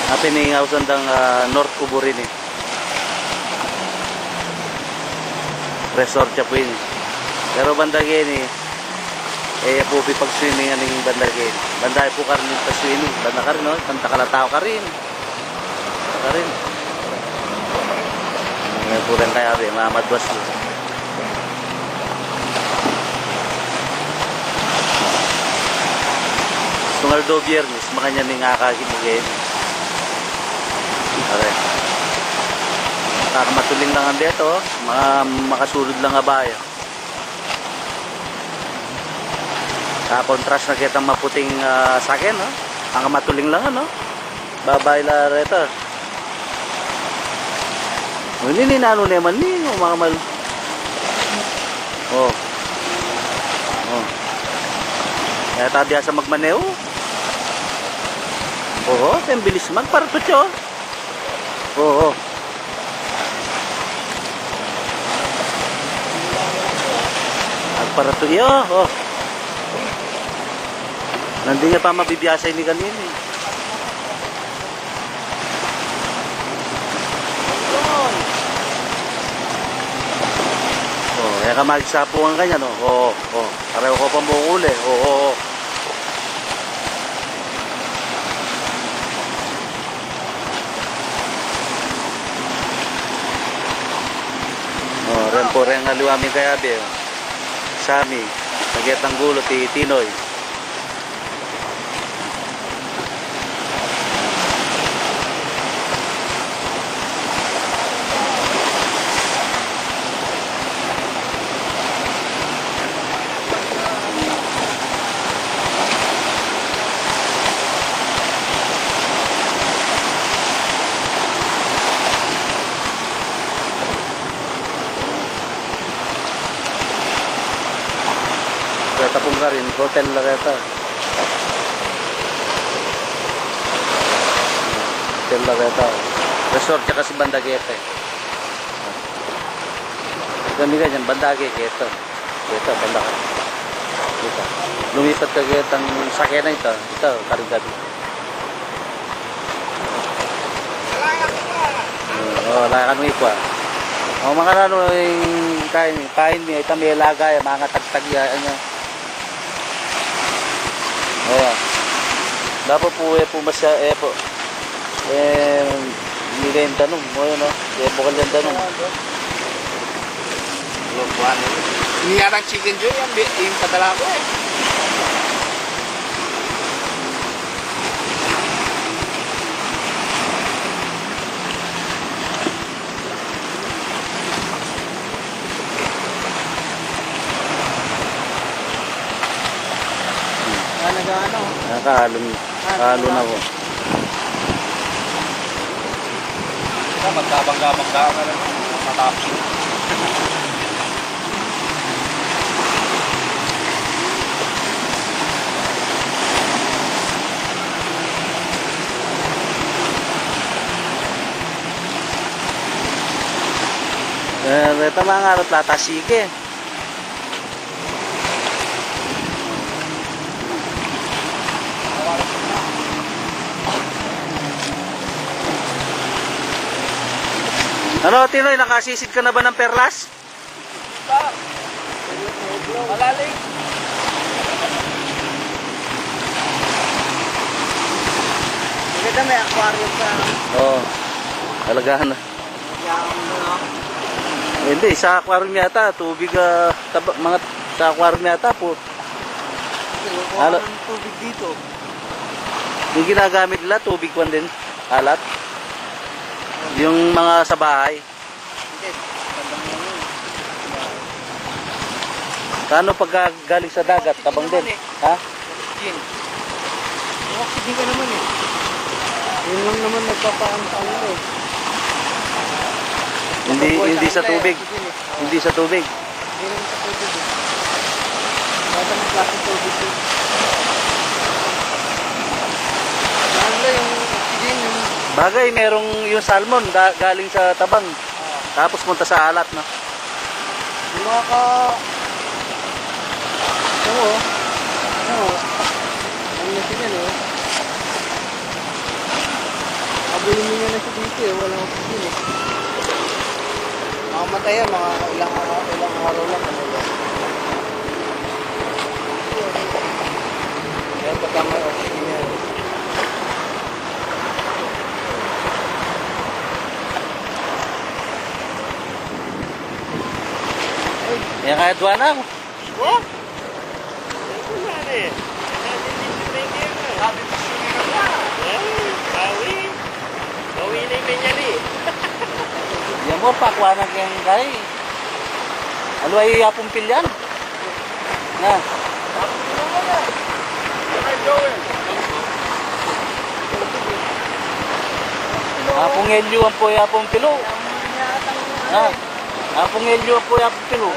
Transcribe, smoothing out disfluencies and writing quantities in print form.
Atin ni hausandang North Kubo rin eh. Resort siya po yun eh. Pero banda gini po pag swimming aning banda gini. Banda po ka rin pa swimming. Banda ka rin no? Kanta kalatao ka rin. Ka rin. Ngayon po rin kaya rin. Mamadwas po. Tungaldo biyernes. Makanya ning akakimugin. Are. Matuling lang ang dito, makasulod lang nga bayan. Kontrast na kitang maputing sakin, no? Ang matuling lang, no? Babay la reta. Ini nano naman ni, mga mal. Oh. Oh. Kaya tabi sa magmaneo. Oo, tembilis magparto siya. Oo. Para to iyo, oh. Nandun nga pa mabibiyasay ni kanini. Oh, kaya ka magsapuan kanya, no? Oo, oh. Pareho ko pa mukuli. Oo, oo. Oh, ren po rin nga liwami kaya, be. Sami, Tagetang Gulo, Tinoy. Kaya pong ka rin, hotel na kaya. Hotel na kaya. Resort siya kasi Bandagete. Gami ka dyan, Bandagete. Ito, Bandagete. Ito. Lumipat ka kaya ang sakya na ito. Ito, karing-gabi. Lakan mo ikwa. Mga ano yung kain niya, ito may lagay, mga tagtagya niya. Dapat po masya po. Hindi kayo yung tanong mo yun, no? Bukal yung tanong. Iniyarang chicken joy yung padala ko eh. Nakahalo na po. Magkabangga-bangga ka lang. Matapos. Ito mga arot latasige. Ano, Tinoy, nakasisid ka na ba ng perlas? Malalim. Maganda may aquarium ka. Oo. Talagahan na. Hindi, sa aquarium yata, tubig, mga sa aquarium yata po. Wala ng tubig dito. Yung ginagamit nila, tubig kwan din, alat. Yung mga sa bahay. Kano pag galing sa dagat, tabang din? Ha? Oxygen. Oxygen ka naman eh. Yun lang naman nagpapaang eh. Hindi sa tubig. Hindi sa tubig. Hindi naman sa tubig eh. Bata ng klase tubig eh. Lalo yung oxygen yung... Bagay, merong yung salmon galing sa tabang. Tapos punta sa alat, no? Yung mga ka... Oo. Ano? Ano na siya, no? Nag-gaming na siya dito eh. Walang oxygen eh. Makamatay yan, mga ilang araw lang. Ano ba? Kaya pagka may oxygen yan. Yan kaya duwana. Oh? Ito na eh. Sabi pa siya na. Bawi. Bawi na yung menyali. Yan mo, pakwa na kayang kay. Ano ay yapong pilyan? Na. Apong elyo ang po yapong pilo. Ha? Apong elyo ang po yapong pilo.